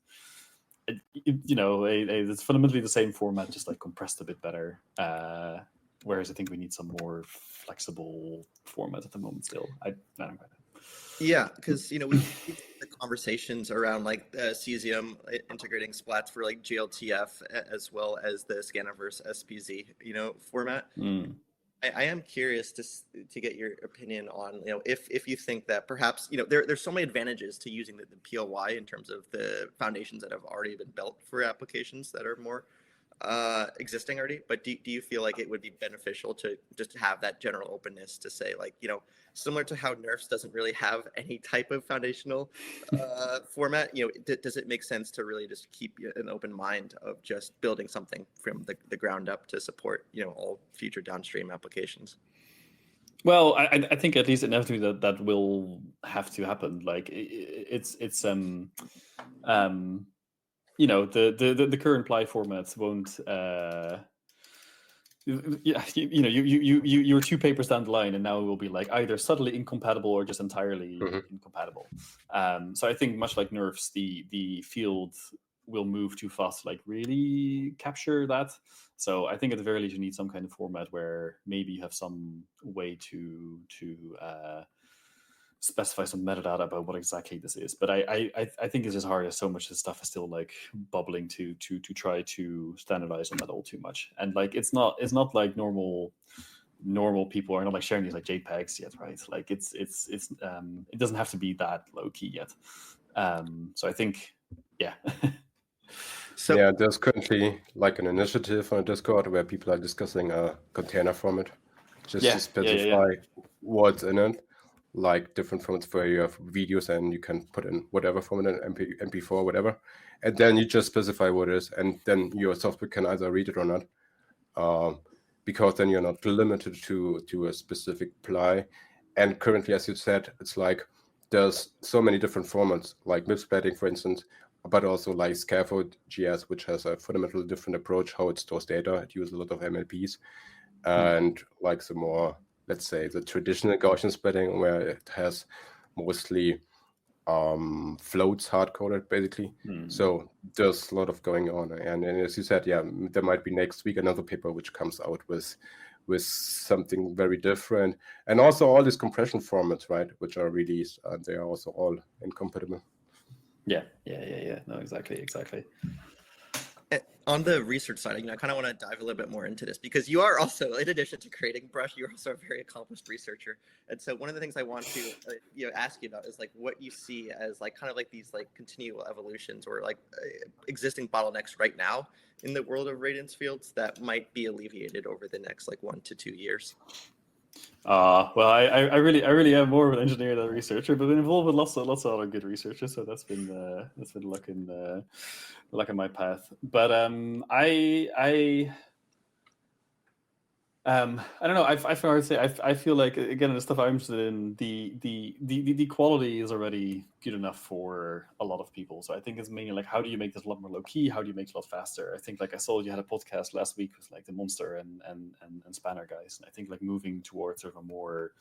it's fundamentally the same format, just like compressed a bit better. Whereas I think we need some more flexible format at the moment still. I don't know. Yeah, because we the conversations around like Cesium integrating splats for like GLTF as well as the Scaniverse SPZ format. I am curious to get your opinion on if you think that perhaps there's so many advantages to using the POY in terms of the foundations that have already been built for applications that are more existing already, but do you feel like it would be beneficial to just have that general openness to say like similar to how Nerfs doesn't really have any type of foundational format, does it make sense to really just keep an open mind of just building something from the ground up to support all future downstream applications? Well, I think at least inevitably that will have to happen. Like it's the current ply formats won't Yeah, you're 2 papers down the line, and now it will be like either subtly incompatible or just entirely incompatible. So I think much like nerfs, the field will move too fast to like really capture that. So I think at the very least you need some kind of format where maybe you have some way to specify some metadata about what exactly this is. But I think it's just hard as so much of this stuff is still like bubbling to try to standardize on that all too much. And like it's not like normal people are not like sharing these like JPEGs yet, right? Like it doesn't have to be that low key yet. So I think yeah. So yeah, there's currently like an initiative on Discord where people are discussing a container format just to specify what's in it. Like different formats where you have videos and you can put in whatever format, MP4, whatever, and then you just specify what it is, and then your software can either read it or not, because then you're not limited to a specific ply. And currently, as you said, it's like there's so many different formats, like MIP splatting, for instance, but also like Scaffold GS, which has a fundamentally different approach how it stores data. It uses a lot of MLPs, and like the more, let's say, the traditional Gaussian splatting, where it has mostly floats hard-coded, basically. So there's a lot of going on. And as you said, yeah, there might be next week another paper which comes out with something very different. And also all these compression formats, right, which are released, they are also all incompatible. Yeah. No, exactly. On the research side, I kind of want to dive a little bit more into this, because you are also, in addition to creating Brush, you're also a very accomplished researcher. And so one of the things I want to ask you about is like what you see as like kind of like these like continual evolutions or like existing bottlenecks right now in the world of radiance fields that might be alleviated over the next like 1 to 2 years. Well, I really am more of an engineer than a researcher, but been involved with lots of other good researchers, so that's been luck in my path. But I don't know. I find hard to say. I feel like, again, the stuff I'm interested in, the quality is already good enough for a lot of people. So I think it's mainly like, how do you make this a lot more low key? How do you make it a lot faster? I think, like I saw you had a podcast last week with like the Monster and Spanner guys, and I think like moving towards sort of a more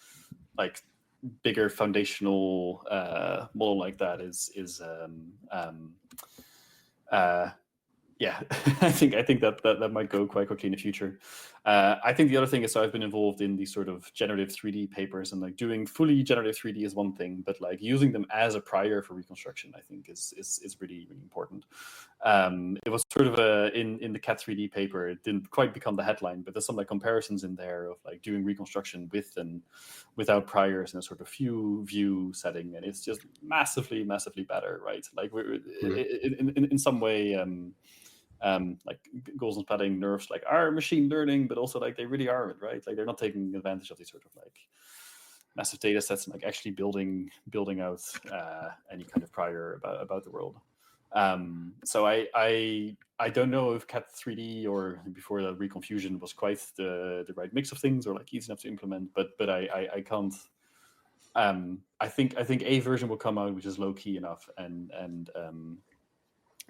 like bigger foundational model like that is yeah, I think that might go quite quickly in the future. I think the other thing is, so I've been involved in these sort of generative 3D papers, and like doing fully generative 3D is one thing, but like using them as a prior for reconstruction, I think is really, really important. It was sort of in the Cat 3D paper, it didn't quite become the headline, but there's some like comparisons in there of like doing reconstruction with and without priors in a sort of few view setting, and it's just massively better, right? Like we're in some way. Like Gaussian splatting nerfs like are machine learning, but also like they really aren't, right? Like they're not taking advantage of these sort of like massive data sets and like actually building out any kind of prior about the world. So I don't know if Cat 3D or before the reconfusion was quite the right mix of things or like easy enough to implement, but I can't. I think a version will come out which is low key enough and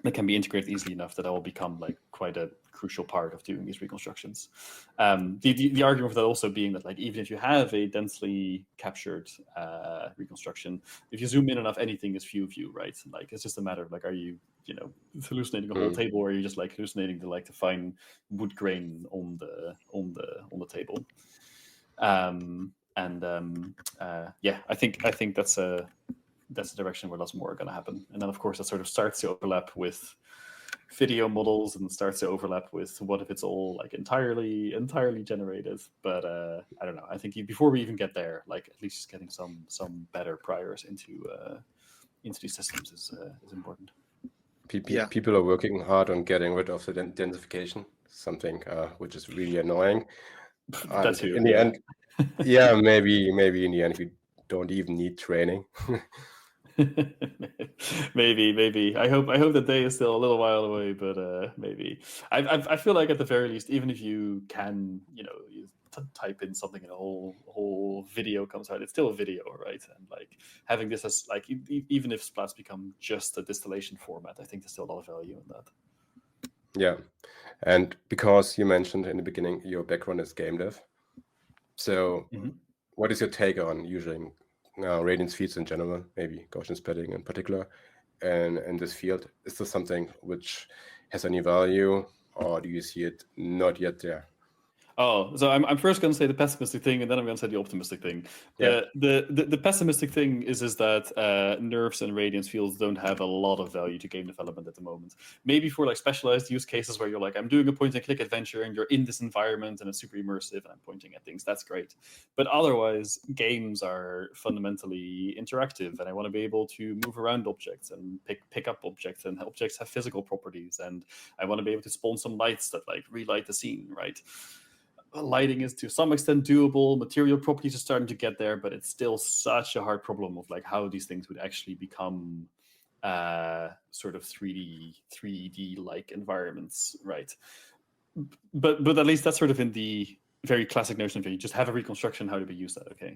that can be integrated easily enough that will become like quite a crucial part of doing these reconstructions. The argument for that also being that like even if you have a densely captured reconstruction, if you zoom in enough, anything is few view, right? Like it's just a matter of like, are you hallucinating a whole table, or are you just like hallucinating the like to fine wood grain on the table? Yeah, I think that's a direction where lots more are going to happen. And then, of course, that sort of starts to overlap with video models and starts to overlap with what if it's all like entirely generated. But I don't know. I think before we even get there, like at least just getting some better priors into these systems is important. People are working hard on getting rid of the densification, something which is really annoying. That too, in the end, yeah, maybe in the end we don't even need training. maybe. I hope that day is still a little while away, but maybe. I feel like at the very least, even if you can, you type in something and a whole video comes out, it's still a video, right? And like having this as like even if Splats become just a distillation format, I think there's still a lot of value in that. Yeah. And because you mentioned in the beginning your background is game dev, so what is your take on using radiance feeds in general, maybe Gaussian splatting in particular, and in this field? Is this something which has any value, or do you see it not yet there? Oh, so I'm first going to say the pessimistic thing, and then I'm going to say the optimistic thing. Yeah. The pessimistic thing is that nerfs and radiance fields don't have a lot of value to game development at the moment. Maybe for like specialized use cases where you're like, I'm doing a point-and-click adventure, and you're in this environment, and it's super immersive, and I'm pointing at things. That's great. But otherwise, games are fundamentally interactive, and I want to be able to move around objects and pick up objects, and objects have physical properties, and I want to be able to spawn some lights that like relight the scene, right? Lighting is to some extent doable. Material properties are starting to get there, but it's still such a hard problem of like how these things would actually become sort of 3D like environments, right? But at least that's sort of in the very classic notion of you just have a reconstruction. How do we use that? Okay.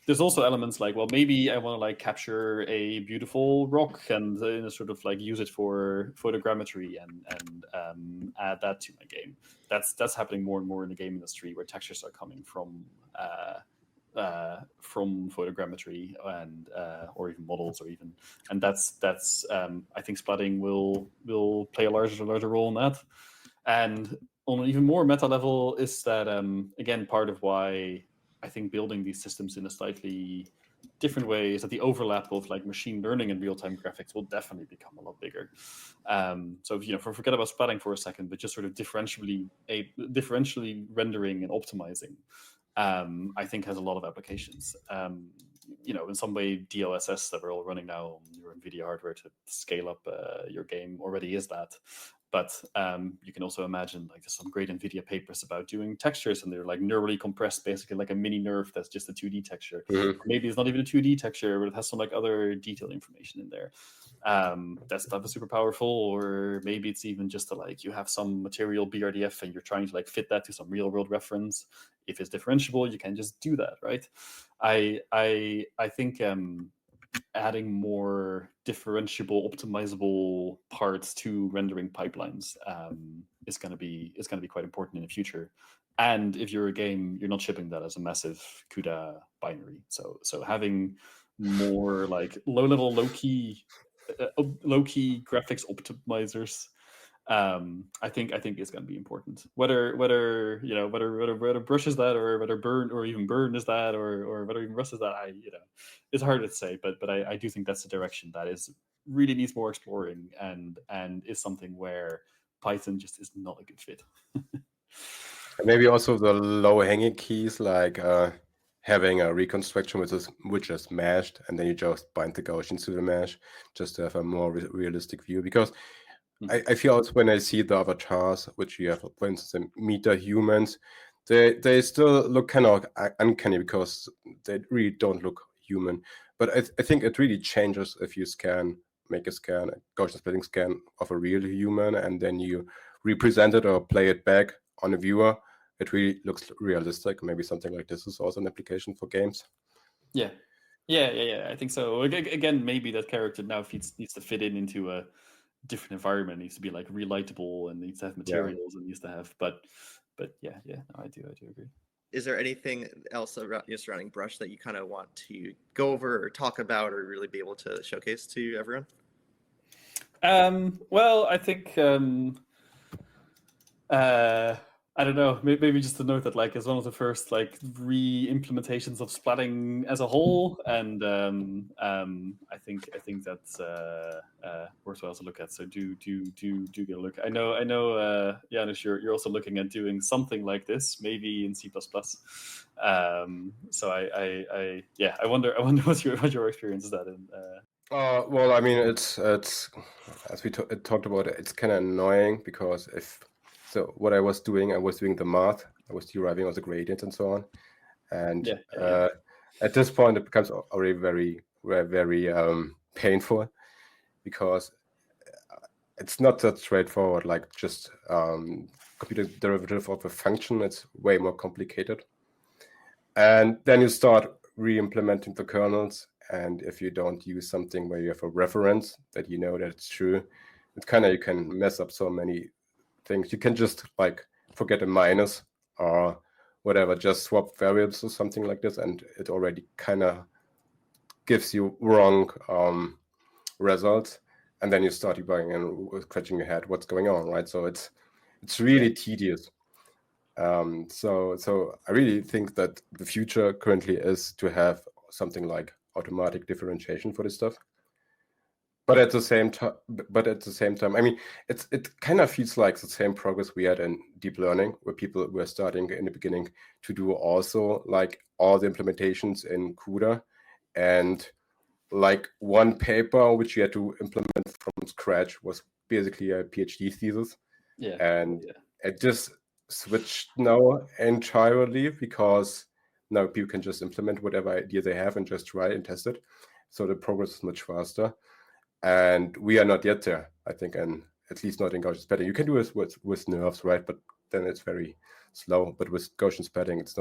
There's also elements like, well, maybe I want to like capture a beautiful rock and sort of like use it for photogrammetry and add that to my game. That's happening more and more in the game industry, where textures are coming from photogrammetry and or even models, or even, and that's I think splatting will play a larger role in that. And on an even more meta level is that again, part of why I think building these systems in a slightly different way is that the overlap of like machine learning and real-time graphics will definitely become a lot bigger. So forget about splatting for a second, but just sort of differentially rendering and optimizing, I think has a lot of applications. In some way, DLSS that we're all running now on your NVIDIA hardware to scale up your game already is that. But you can also imagine like there's some great NVIDIA papers about doing textures, and they're like neurally compressed, basically like a mini nerf that's just a 2D texture. Mhm. Maybe it's not even a 2D texture, but it has some like other detailed information in there. That stuff is super powerful. Or maybe it's even just like you have some material BRDF and you're trying to like fit that to some real world reference. If it's differentiable, you can just do that, right? I think adding more differentiable, optimizable parts to rendering pipelines is going to be quite important in the future. And if you're a game, you're not shipping that as a massive CUDA binary. So having more like low-level, low-key graphics optimizers, I think is going to be important. Whether Brush is that, or whether Burn is that, or whether even Rust is that, it's hard to say. But I do think that's the direction that is really needs more exploring, and is something where Python just is not a good fit. And maybe also the low-hanging keys, like having a reconstruction which is meshed, and then you just bind the Gaussians to the mesh, just to have a more realistic view. Because I feel also when I see the avatars, which you have, for instance, the meta humans, they still look kind of uncanny because they really don't look human. But I think it really changes if you make a Gaussian splitting scan of a real human, and then you represent it or play it back on a viewer. It really looks realistic. Maybe something like this is also an application for games. Yeah. I think so. Again, maybe that character now needs to fit into a different environment. It needs to be like relightable and needs to have materials and needs to have. But yeah, no, I do agree. Is there anything else surrounding Brush that you kind of want to go over or talk about or really be able to showcase to everyone? Well, I think I don't know. Maybe just to note that like as one of the first like re-implementations of splatting as a whole, and I think that's worthwhile to look at. So do get a look. I know. Janusz, you're also looking at doing something like this, maybe in C++. So I wonder what your experience is that in. Well, I mean, it's as we talked about, it's kind of annoying because so what I was doing the math, I was deriving all the gradients and so on, and at this point it becomes already very, very, very painful because it's not that straightforward. Like just computing the derivative of a function, it's way more complicated, and then you start re-implementing the kernels. And if you don't use something where you have a reference that you know that it's true, it's kind of, you can mess up so many things. You can just like forget a minus or whatever, just swap variables or something like this, and it already kind of gives you wrong results, and then you start debugging and scratching your head what's going on, right? So it's really tedious. So I really think that the future currently is to have something like automatic differentiation for this stuff. But at the same time, I mean, it kind of feels like the same progress we had in deep learning, where people were starting in the beginning to do also like all the implementations in Cuda, and like one paper which you had to implement from scratch was basically a PhD thesis. Yeah. And it just switched now entirely, because now people can just implement whatever idea they have and just try and test it. So the progress is much faster. And we are not yet there, I think, and at least not in Gaussian splatting. You can do it with nerves, right? But then it's very slow. But with Gaussian splatting, it's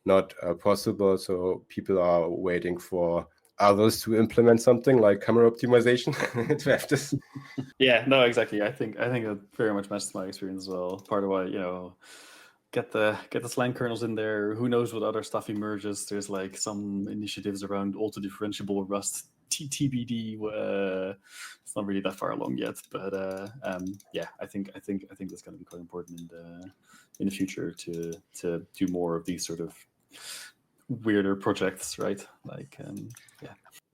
not possible. So people are waiting for others to implement something like camera optimization to have this. Yeah, no, exactly. I think that very much matches my experience as well. Part of why, get the Slang kernels in there. Who knows what other stuff emerges? There's like some initiatives around auto differentiable Rust TBD. It's not really that far along yet, but I think that's going to be quite important in the future to do more of these sort of weirder projects, right? Like,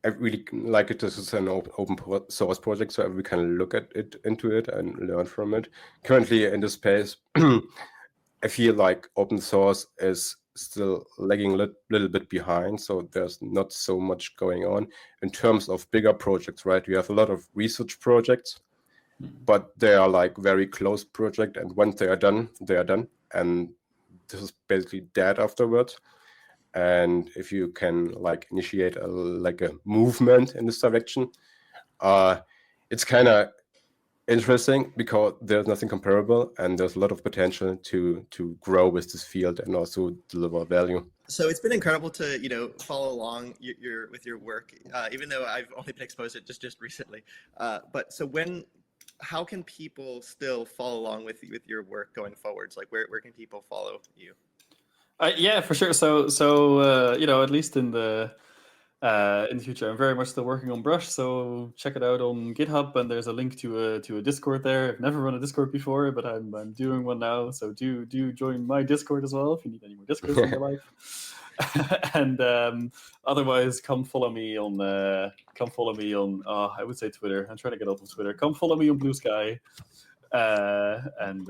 I really like it. This is an open source project, so we can look at it, into it, and learn from it. Currently in this space, I feel like open source is still lagging a little bit behind, so there's not so much going on in terms of bigger projects, right? You have a lot of research projects, but they are like very close project, and once they are done, and this is basically dead afterwards. And if you can like initiate a movement in this direction, it's kind of interesting, because there's nothing comparable, and there's a lot of potential to grow with this field and also deliver value. So it's been incredible to follow along with your work, even though I've only been exposed to it just recently. But so how can people still follow along with your work going forwards? Like where can people follow you? Yeah, for sure. So at least in the future, I'm very much still working on Brush. So check it out on GitHub, and there's a link to a Discord there. I've never run a Discord before, but I'm doing one now. So do join my Discord as well if you need any more Discords in your life. And otherwise, come follow me on I would say Twitter. I'm trying to get off of Twitter. Come follow me on Blue Sky, and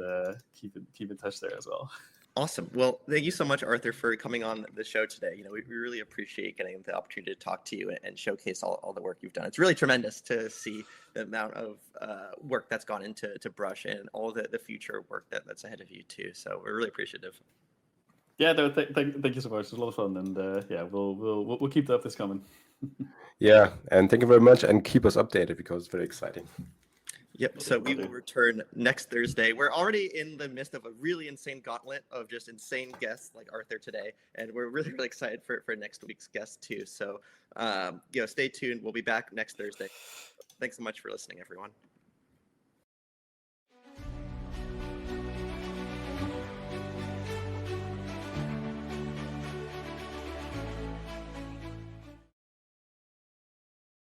keep in touch there as well. Awesome. Well, thank you so much, Arthur, for coming on the show today. We really appreciate getting the opportunity to talk to you and showcase all the work you've done. It's really tremendous to see the amount of work that's gone into Brush and all the future work that's ahead of you too. So we're really appreciative. Yeah, no, thank you so much. It was a lot of fun, and we'll keep the updates coming. Yeah, and thank you very much, and keep us updated, because it's very exciting. Yep. So we will return next Thursday. We're already in the midst of a really insane gauntlet of just insane guests like Arthur today, and we're really excited for next week's guest too. So stay tuned. We'll be back next Thursday. Thanks so much for listening, everyone.